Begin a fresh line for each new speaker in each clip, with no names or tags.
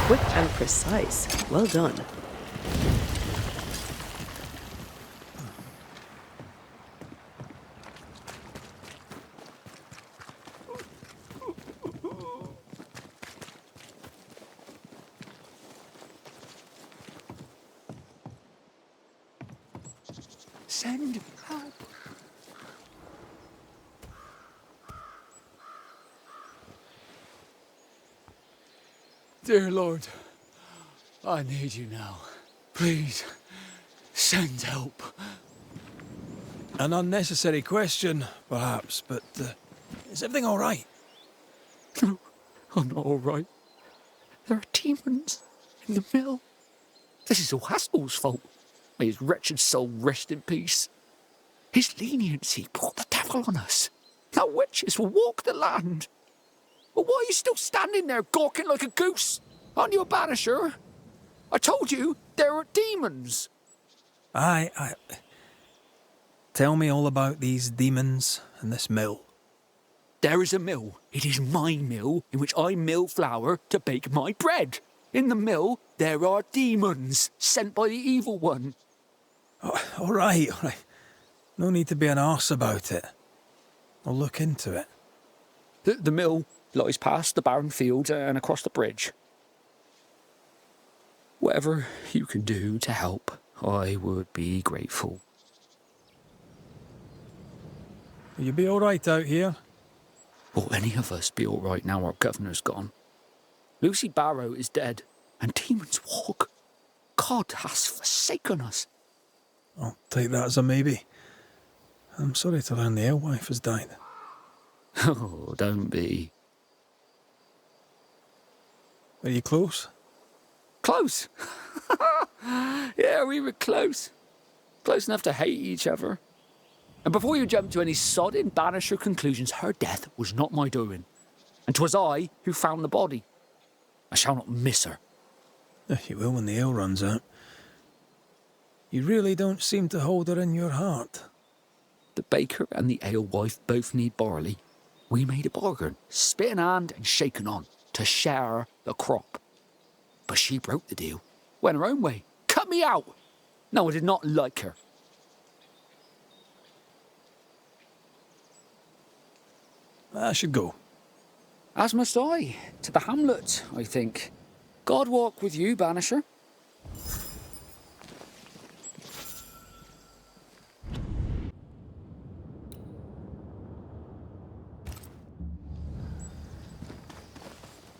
Quick and precise. Well done.
Send help. Dear Lord, I need you now. Please, send help.
An unnecessary question, perhaps, but is everything all right?
No, I'm not all right. There are demons in the mill. This is all Haskell's fault. May his wretched soul rest in peace. His leniency brought the devil on us. Now witches will walk the land. But why are you still standing there gawking like a goose? Aren't you a banisher? I told you there are demons.
I... Tell me all about these demons and this mill.
There is a mill. It is my mill in which I mill flour to bake my bread. In the mill, there are demons sent by the evil one.
Oh, all right. No need to be an arse about it. I'll look into it.
The mill lies past the barren field and across the bridge. Whatever you can do to help, I would be grateful.
Will you be all right out here?
Will any of us be all right now our governor's gone? Lucy Barrow is dead, and demons walk. God has forsaken us.
I'll take that as a maybe. I'm sorry to learn the alewife has died.
Oh, don't be.
Are you close?
Close? Yeah, we were close. Close enough to hate each other. And before you jump to any sodding banisher conclusions, her death was not my doing. And 'twas I who found the body. I shall not miss her.
You will when the ale runs out. You really don't seem to hold her in your heart.
The baker and the alewife both need barley. We made a bargain, spit in hand and shaken on, to share the crop. But she broke the deal, went her own way, cut me out. No, I did not like her.
I should go.
As must I, to the hamlet, I think. God walk with you, banisher.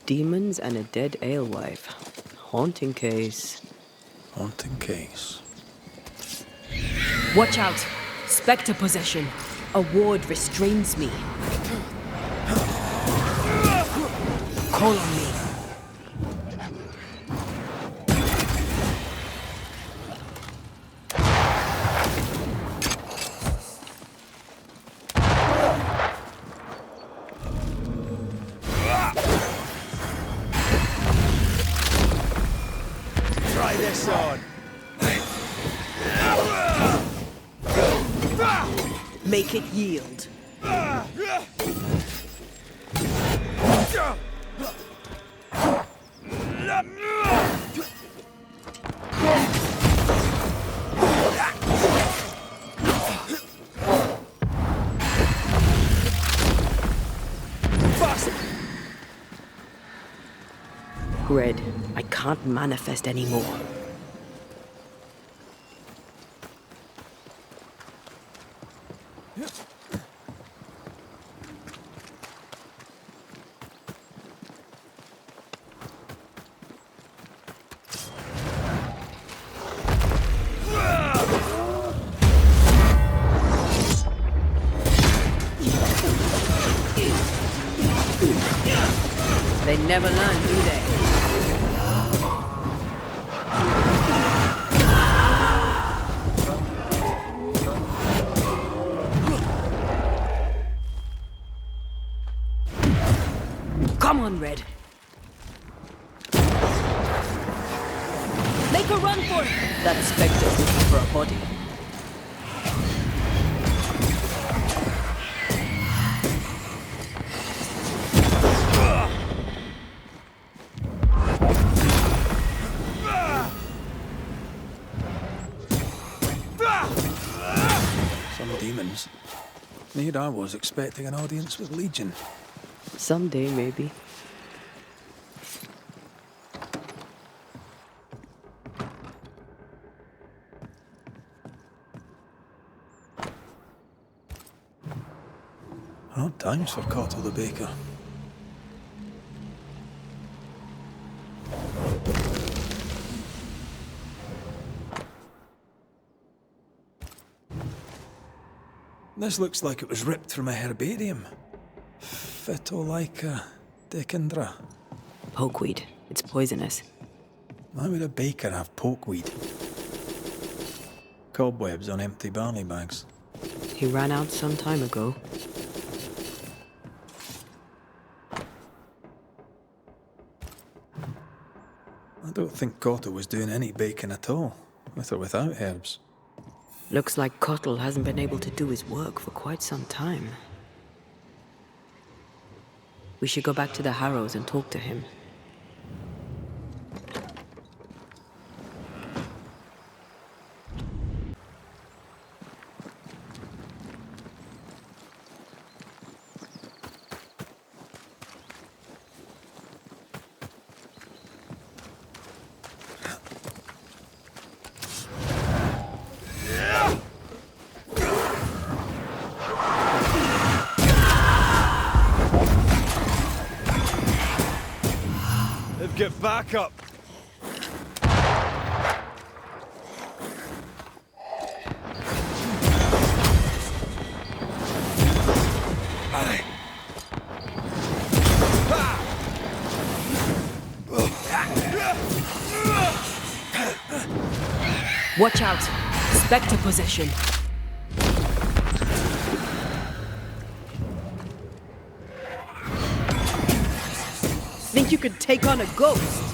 Demons and a dead alewife. Haunting case.
Haunting case.
Watch out! Spectre possession. A ward restrains me. Call on me.
Try this on.
Make it yield.
Red, I can't manifest anymore. They never learn, do they?
Come on, Red. Make a run for it!
That spectre's looking for a body.
Some demons. And here I was expecting an audience with Legion.
Someday, maybe.
Odd times for Cottel the baker. This looks like it was ripped from a herbarium. Phytolaica decandra.
Pokeweed. It's poisonous.
Why would a baker have pokeweed? Cobwebs on empty barley bags.
He ran out some time ago.
I don't think Cottel was doing any baking at all, with or without herbs.
Looks like Cottel hasn't been able to do his work for quite some time. We should go back to the Harrows and talk to him.
Get back up!
Watch out! Spectre possession. Think you could take on a ghost?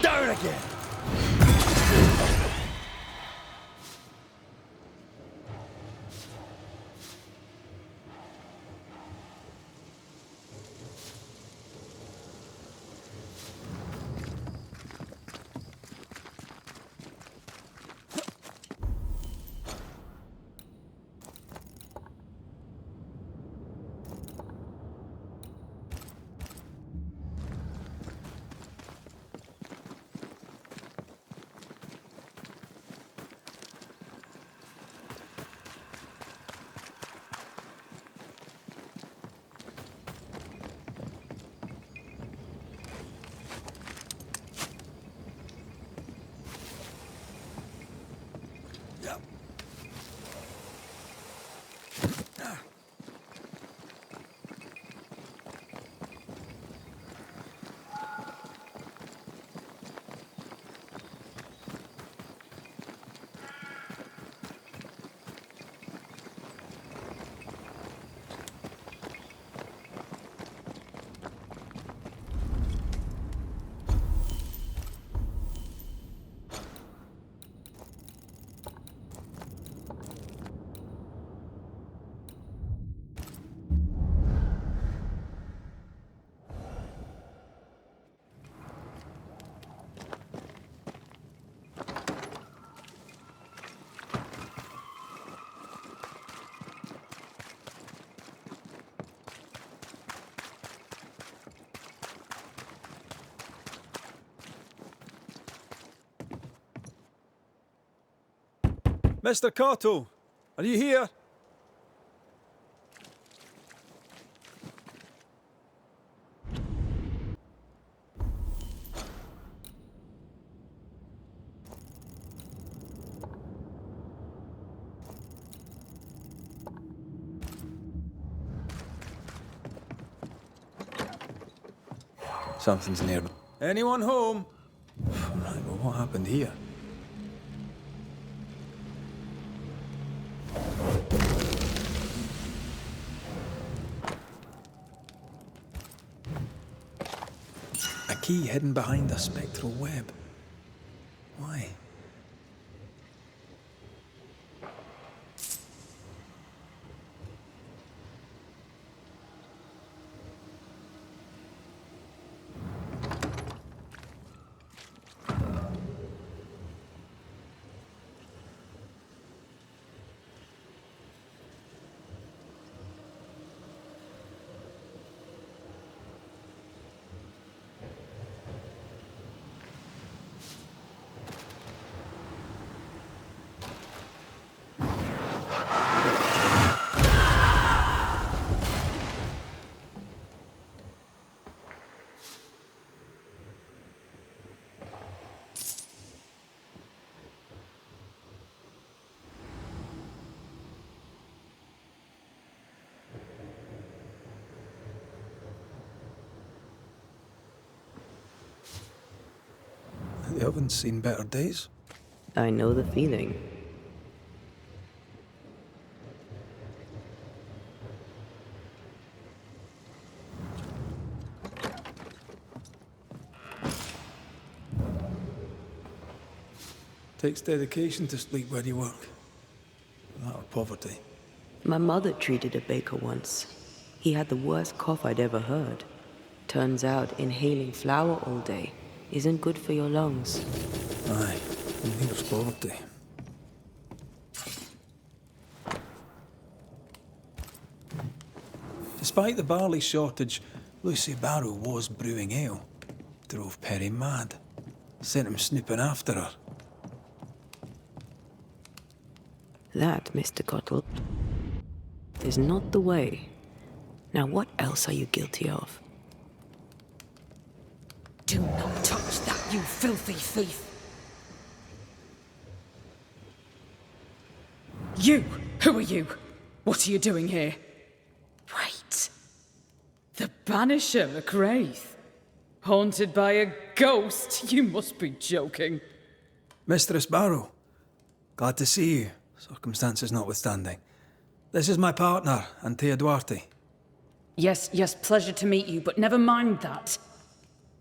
Down again! Mr. Cottel, are you here?
Something's near. Anyone home? Right, well, what happened here? A key hidden behind a spectral web. Why? oven's seen better days.
I know the feeling.
Takes dedication to sleep where you work. That or poverty.
My mother treated a baker once. He had the worst cough I'd ever heard. Turns out inhaling flour all day isn't good for your lungs.
Aye, and neither's poverty. Despite the barley shortage, Lucy Barrow was brewing ale. Drove Perry mad. Sent him snooping after her.
That, Mr. Cottel, is not the way. Now what else are you guilty of?
Do not touch that, you filthy thief! You! Who are you? What are you doing here? Wait. The Banisher McWraith? Haunted by a ghost? You must be joking.
Mistress Barrow, glad to see you, circumstances notwithstanding. This is my partner, Antea Duarte.
Yes, pleasure to meet you, but never mind that.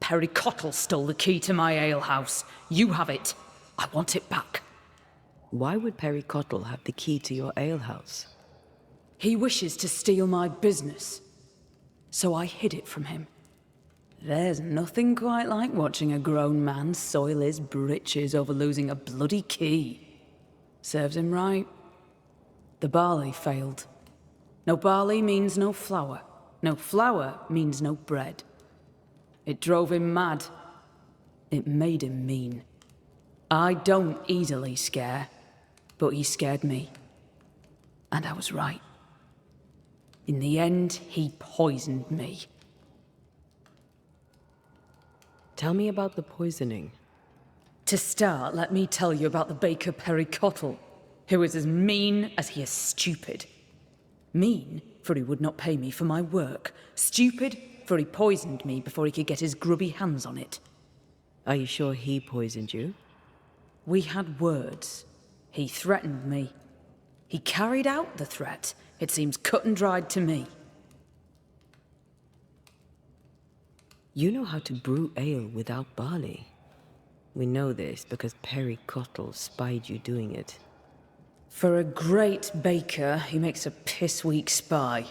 Perry Cottel stole the key to my alehouse. You have it. I want it back.
Why would Perry Cottel have the key to your alehouse?
He wishes to steal my business, so I hid it from him. There's nothing quite like watching a grown man soil his britches over losing a bloody key. Serves him right. The barley failed. No barley means no flour. No flour means no bread. It drove him mad. It made him mean. I don't easily scare, but he scared me. And I was right. In the end, he poisoned me.
Tell me about the poisoning.
To start, let me tell you about the baker Perry Cottel, who is as mean as he is stupid. Mean, for he would not pay me for my work. Stupid, for he poisoned me before he could get his grubby hands on it.
Are you sure he poisoned you?
We had words. He threatened me. He carried out the threat. It seems cut and dried to me.
You know how to brew ale without barley. We know this because Perry Cottel spied you doing it.
For a great baker, he makes a piss-weak spy.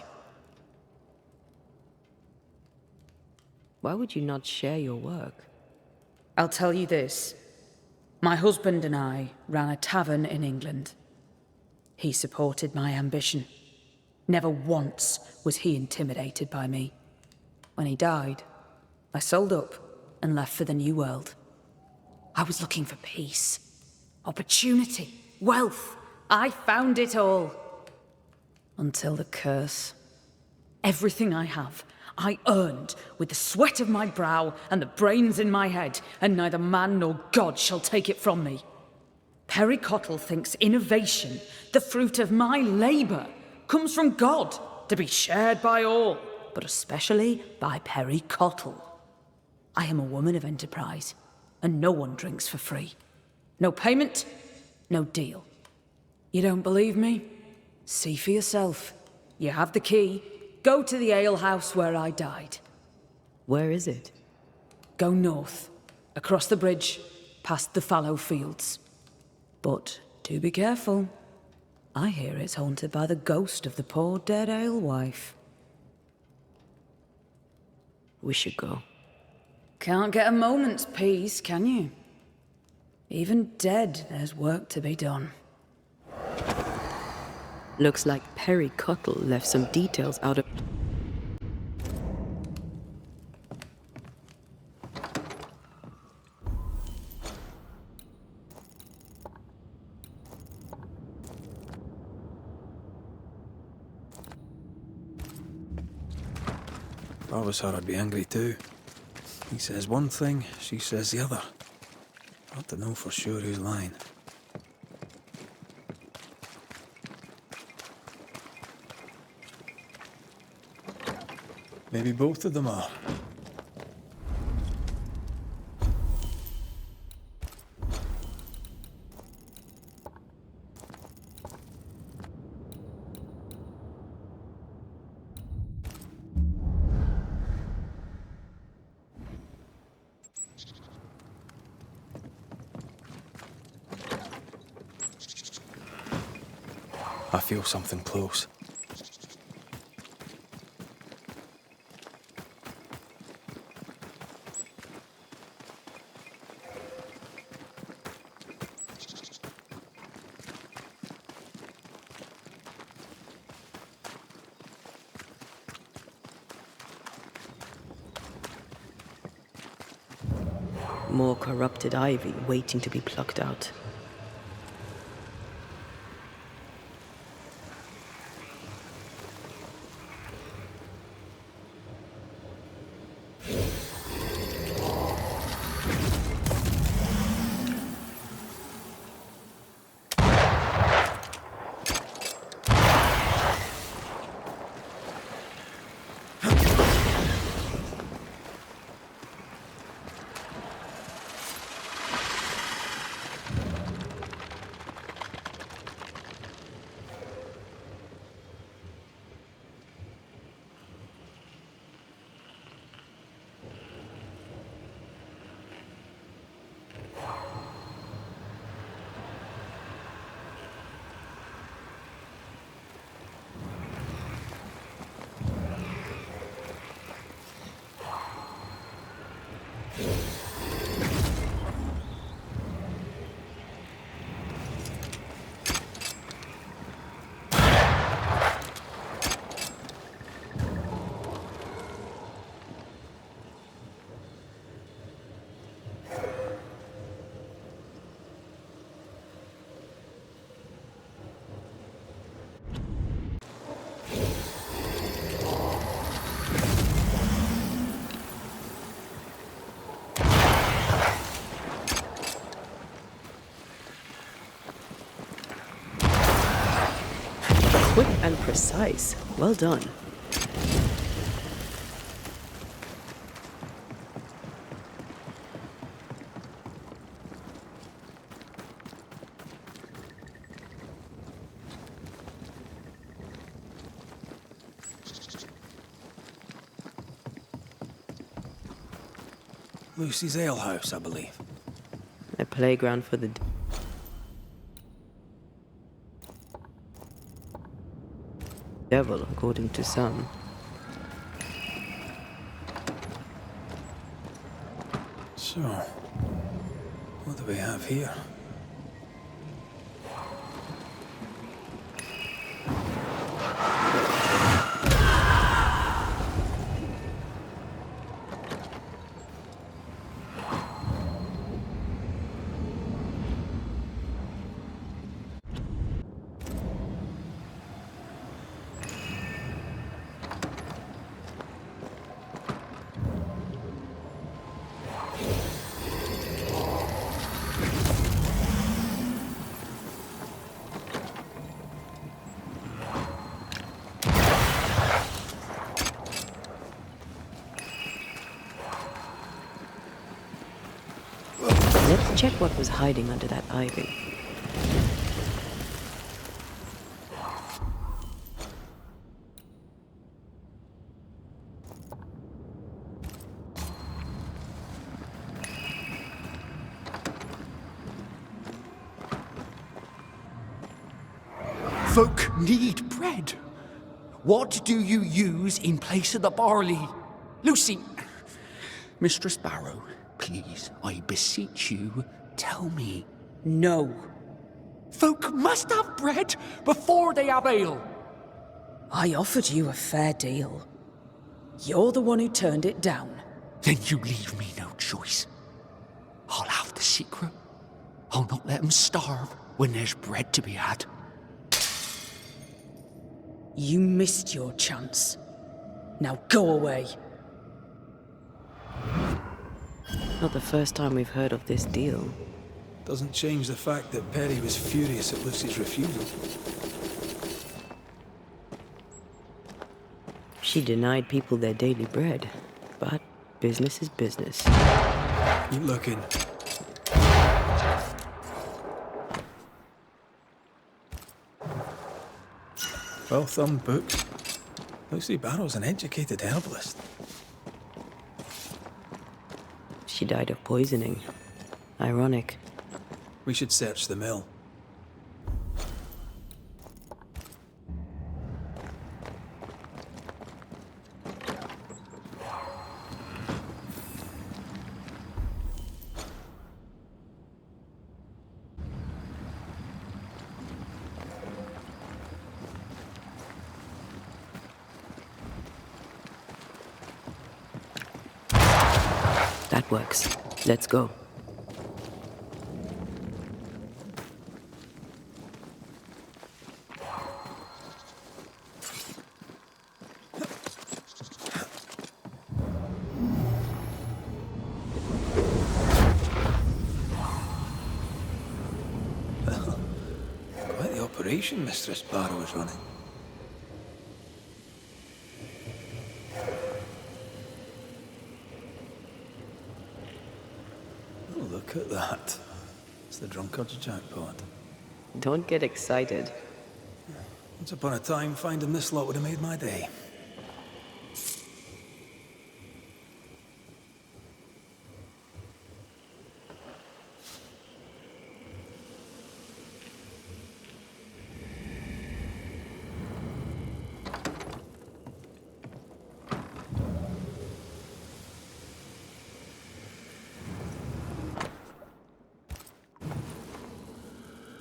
Why would you not share your work?
I'll tell you this. My husband and I ran a tavern in England. He supported my ambition. Never once was he intimidated by me. When he died, I sold up and left for the New World. I was looking for peace, opportunity, wealth. I found it all. Until the curse. Everything I have, I earned with the sweat of my brow and the brains in my head, and neither man nor God shall take it from me. Perry Cottel thinks innovation, the fruit of my labour, comes from God, to be shared by all, but especially by Perry Cottel. I am a woman of enterprise, and no one drinks for free. No payment, no deal. You don't believe me? See for yourself. You have the key. Go to the alehouse where I died.
Where is it?
Go north, across the bridge, past the fallow fields. But do be careful. I hear it's haunted by the ghost of the poor dead alewife.
We should go.
Can't get a moment's peace, can you? Even dead, there's work to be done.
Looks like Perry Cottel left some details out of...
If I was her, I'd be angry too. He says one thing, she says the other. Hard to know for sure who's lying. Maybe both of them are. I feel something close.
More corrupted ivy waiting to be plucked out. Quick and precise. Well done.
Lucy's alehouse, I believe.
A playground for the devil, according to some.
So, what do we have here?
Let's check what was hiding under that ivy.
Folk need bread. What do you use in place of the barley? Lucy, Mistress Barrow, please, I beseech you, tell me.
No.
Folk must have bread before they have ale.
I offered you a fair deal. You're the one who turned it down.
Then you leave me no choice. I'll have the secret. I'll not let them starve when there's bread to be had.
You missed your chance. Now go away.
Not the first time we've heard of this deal.
Doesn't change the fact that Perry was furious at Lucy's refusal.
She denied people their daily bread, but business is business.
Keep looking. Well-thumbed books. Lucy Barrow's an educated herbalist.
She died of poisoning. Ironic.
We should search the mill.
That works. Let's go.
Quite the operation Mistress Barrow is running. Oh, look at that. It's the drunkard's jackpot.
Don't get excited.
Once upon a time, finding this lot would have made my day.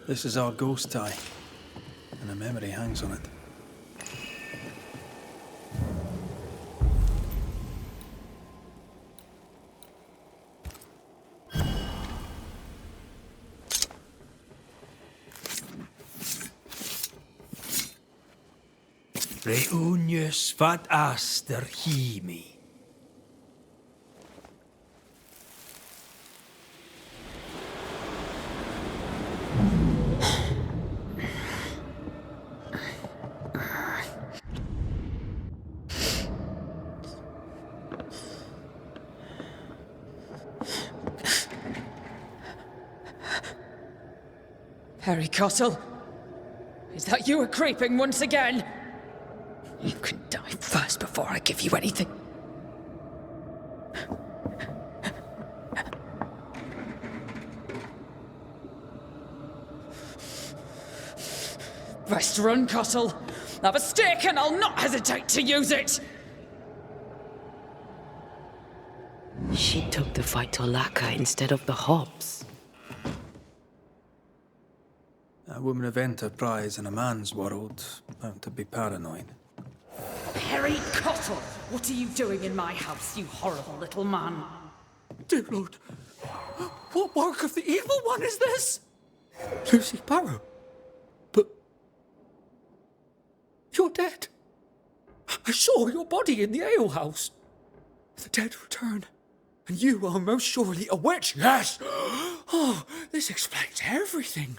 This is our ghost tie, and a memory hangs on it. Reunius vat aster himi.
Harry Cottel? Is that you creeping once again? You can die first before I give you anything. Best run, Cottel. Have a stick and I'll not hesitate to use it.
She took the fight to lacquer instead of the hops.
A woman of enterprise in a man's world, bound to be paranoid.
Harry Cottel, what are you doing in my house, you horrible little man?
Dear Lord, what work of the evil one is this? Lucy Barrow? But you're dead. I saw your body in the alehouse. The dead return, and you are most surely a witch. Yes! Oh, this explains everything.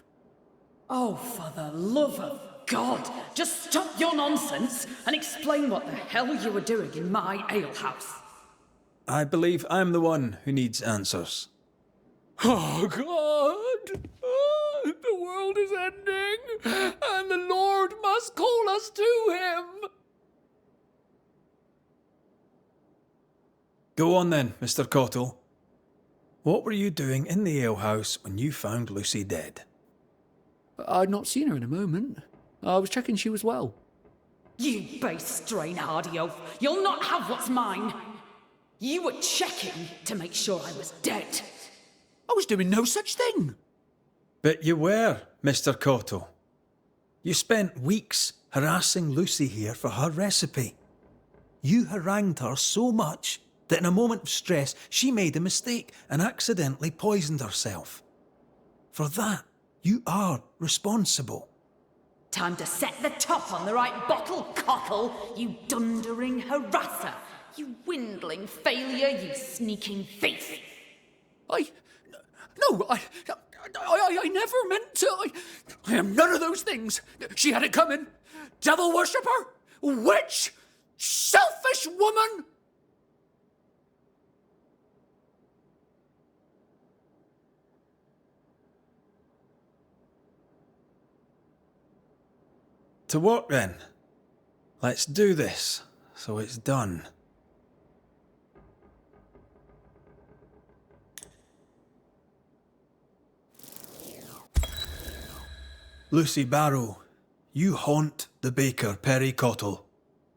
Oh, for the love of God, just stop your nonsense and explain what the hell you were doing in my alehouse.
I believe I'm the one who needs answers.
Oh, God! The world is ending, and the Lord must call us to him.
Go on then, Mr. Cottel. What were you doing in the alehouse when you found Lucy dead?
I'd not seen her in a moment. I was checking she was well.
You base strain-hardy oaf, you'll not have what's mine. You were checking to make sure I was dead.
I was doing no such thing.
But you were, Mr. Cottel. You spent weeks harassing Lucy here for her recipe. You harangued her so much that in a moment of stress, she made a mistake and accidentally poisoned herself. For that, you are responsible.
Time to set the top on the right bottle, Cottel, you dundering harasser. You dwindling failure, you sneaking thief.
I never meant to. I am none of those things. She had it coming. Devil worshipper, witch, selfish woman.
To work then. Let's do this, so it's done. Lucy Barrow, you haunt the baker Perry Cottel,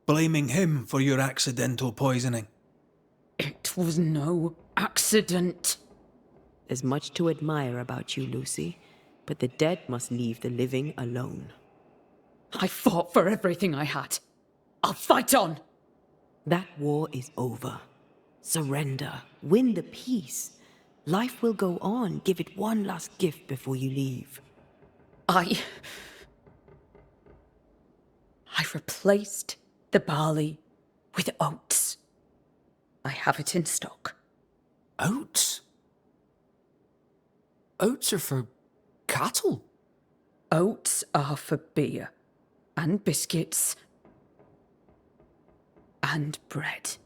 blaming him for your accidental poisoning.
It was no accident.
There's much to admire about you, Lucy, but the dead must leave the living alone.
I fought for everything I had. I'll fight on.
That war is over. Surrender. Win the peace. Life will go on. Give it one last gift before you leave.
I replaced the barley with oats. I have it in stock.
Oats? Oats are for cattle.
Oats are for beer, and biscuits, and bread.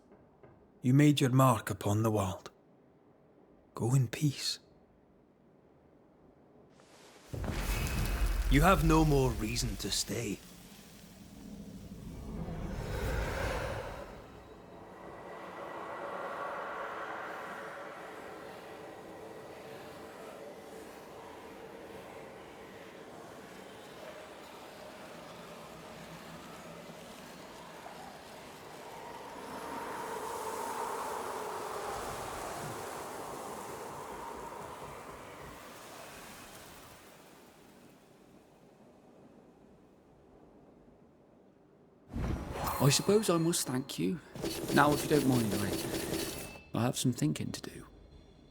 You made your mark upon the world. Go in peace. You have no more reason to stay.
I suppose I must thank you. Now, if you don't mind, I have some thinking to do.